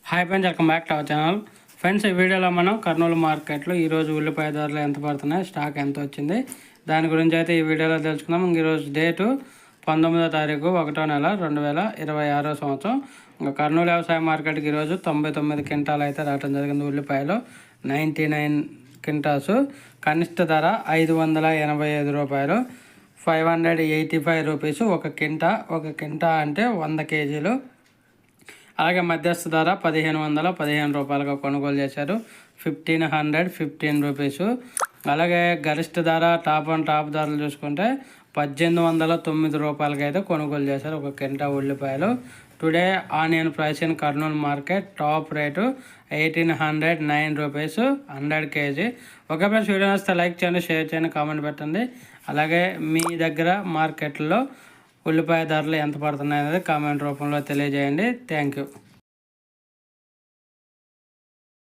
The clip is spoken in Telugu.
Hi friends, welcome back to our channel. Friends, ఈ వీడియోలో మనం కర్నూలు మార్కెట్లో ఈరోజు ఉల్లిపాయ ధరలు ఎంత పడుతున్నాయి, స్టాక్ ఎంత వచ్చింది, దాని గురించి అయితే ఈ వీడియోలో తెలుసుకుందాం. ఈరోజు డేటు 19వ తారీఖు 1వ నెల 2026 సంవత్సరం. ఇంకా కర్నూలు వ్యవసాయ మార్కెట్కి ఈరోజు 99 క్వింటాలు అయితే రావడం జరిగింది. ఉల్లిపాయలు 99 క్వింటాల్స్. కనిష్ట ధర 585 రూపాయలు, 585 రూపీస్ ఒక కింటా అంటే 100 కేజీలు. అలాగే మధ్యస్థ ధర 1515 రూపాయలుగా కొనుగోలు చేశారు, 1515 రూపీసు. అలాగే గరిష్ట ధర టాప్ ధరలు చూసుకుంటే 1809 రూపాయలకి అయితే కొనుగోలు చేశారు ఒక కింటా ఉల్లిపాయలు. Today onion price in Kurnool market top rate 1809 rupees 100 KG. ఒక ఫ్రెండ్స్, వీడియో వస్తే లైక్ చేయండి, షేర్ చేయండి, కామెంట్ పెట్టండి. అలాగే మీ దగ్గర మార్కెట్లో ఉల్లిపాయ ధరలు ఎంత పడుతున్నాయి అనేది కామెంట్ రూపంలో తెలియజేయండి. Thank you.